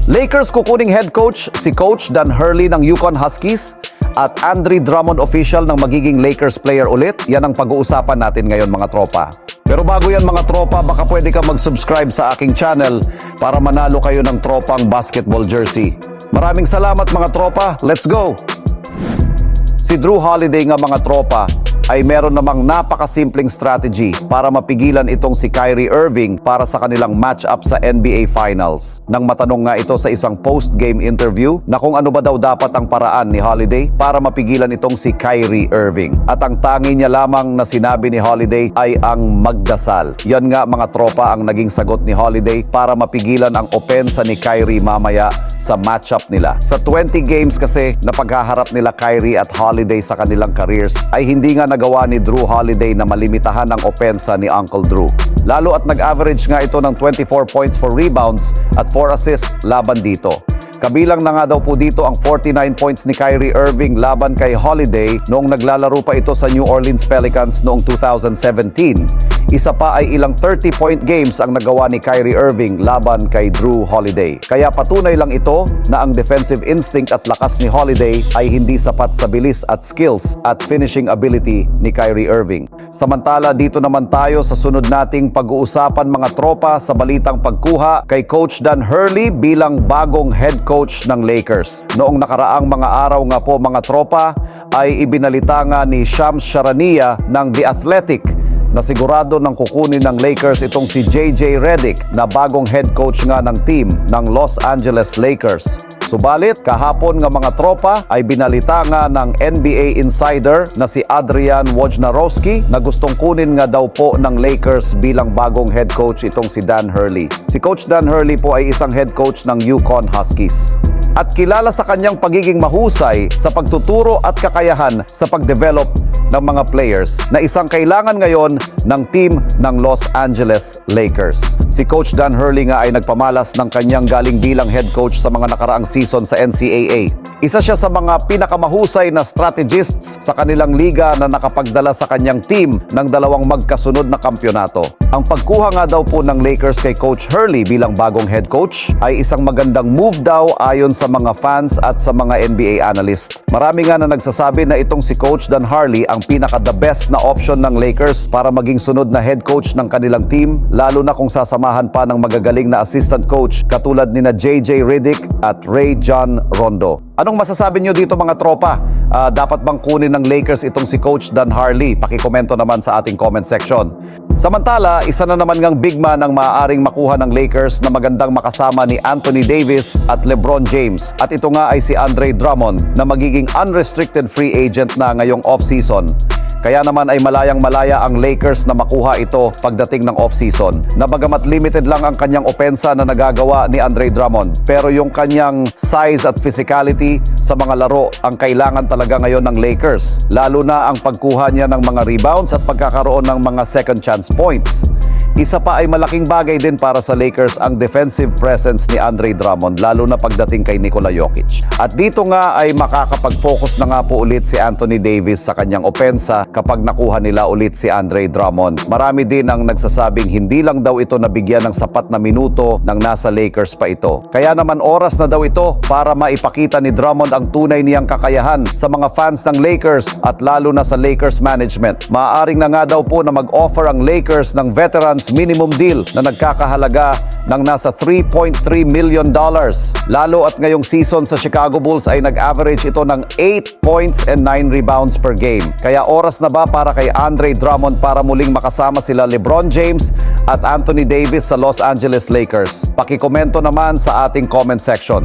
Lakers kukuning head coach si Coach Dan Hurley ng Yukon Huskies at Andre Drummond official ng magiging Lakers player ulit. Yan ang pag-uusapan natin ngayon mga tropa. Pero bago yan mga tropa, baka pwede ka mag-subscribe sa aking channel para manalo kayo ng tropang basketball jersey. Maraming salamat mga tropa. Let's go! Si Jrue Holiday nga mga tropa ay meron namang napakasimpleng strategy para mapigilan itong si Kyrie Irving para sa kanilang match-up sa NBA Finals. Nang matanong nga ito sa isang post-game interview na kung ano ba daw dapat ang paraan ni Holiday para mapigilan itong si Kyrie Irving. At ang tangi niya lamang na sinabi ni Holiday ay ang magdasal. Yan nga mga tropa ang naging sagot ni Holiday para mapigilan ang opensa ni Kyrie mamaya sa match-up nila. Sa 20 games kasi na paghaharap nila Kyrie at Holiday sa kanilang careers ay hindi nga nagawa ni Jrue Holiday na malimitahan ang opensa ni Uncle Drew. Lalo at nag-average nga ito ng 24 points for rebounds at 4 assists laban dito. Kabilang na nga daw po dito ang 49 points ni Kyrie Irving laban kay Holiday noong naglalaro pa ito sa New Orleans Pelicans noong 2017. Isa pa ay ilang 30-point games ang nagawa ni Kyrie Irving laban kay Jrue Holiday. Kaya patunay lang ito na ang defensive instinct at lakas ni Holiday ay hindi sapat sa bilis at skills at finishing ability ni Kyrie Irving. Samantala dito naman tayo sa sunod nating pag-uusapan mga tropa sa balitang pagkuha kay Coach Dan Hurley bilang bagong head coach ng Lakers. Noong nakaraang mga araw nga po mga tropa ay ibinalita nga ni Shams Charania ng The Athletic na sigurado ng kukunin ng Lakers itong si JJ Redick na bagong head coach nga ng team ng Los Angeles Lakers. Subalit, kahapon nga mga tropa ay binalita nga ng NBA insider na si Adrian Wojnarowski na gustong kunin nga daw po ng Lakers bilang bagong head coach itong si Dan Hurley. Si Coach Dan Hurley po ay isang head coach ng Yukon Huskies. At kilala sa kanyang pagiging mahusay sa pagtuturo at kakayahan sa pagdevelop ng mga players na isang kailangan ngayon ng team ng Los Angeles Lakers. Si Coach Dan Hurley nga ay nagpamalas ng kanyang galing bilang head coach sa mga nakaraang season sa NCAA. Isa siya sa mga pinakamahusay na strategists sa kanilang liga na nakapagdala sa kanyang team ng dalawang magkasunod na kampyonato. Ang pagkuha nga daw po ng Lakers kay Coach Hurley bilang bagong head coach ay isang magandang move daw ayon sa mga fans at sa mga NBA analyst. Marami nga na nagsasabi na itong si Coach Dan Hurley ang pinaka-the best na option ng Lakers para maging sunod na head coach ng kanilang team, lalo na kung sasamahan pa ng magagaling na assistant coach katulad ni na JJ Redick at Ray John Rondo. Anong masasabi nyo dito mga tropa? Dapat bang kunin ng Lakers itong si Coach Dan Hurley? Pakikomento naman sa ating comment section. Samantala, isa na naman ngang big man ang maaaring makuha ng Lakers na magandang makasama ni Anthony Davis at LeBron James. At ito nga ay si Andre Drummond na magiging unrestricted free agent na ngayong off-season. Kaya naman ay malayang-malaya ang Lakers na makuha ito pagdating ng off-season. Na bagamat limited lang ang kanyang opensa na nagagawa ni Andre Drummond, pero yung kanyang size at physicality sa mga laro ang kailangan talaga ngayon ng Lakers. Lalo na ang pagkuha niya ng mga rebounds at pagkakaroon ng mga second chance points. Isa pa ay malaking bagay din para sa Lakers ang defensive presence ni Andre Drummond, lalo na pagdating kay Nikola Jokic. At dito nga ay makakapag-focus na nga po ulit si Anthony Davis sa kanyang opensa kapag nakuha nila ulit si Andre Drummond. Marami din ang nagsasabing hindi lang daw ito nabigyan ng sapat na minuto nang nasa Lakers pa ito. Kaya naman oras na daw ito para maipakita ni Drummond ang tunay niyang kakayahan sa mga fans ng Lakers at lalo na sa Lakers management. Maaaring na nga daw po na mag-offer ang Lakers ng veterans minimum deal na nagkakahalaga ng nasa $3.3 million. Lalo at ngayong season sa Chicago Bulls ay nag-average ito ng 8 points and 9 rebounds per game. Kaya oras na ba para kay Andre Drummond para muling makasama sila LeBron James at Anthony Davis sa Los Angeles Lakers? Pakikomento naman sa ating comment section.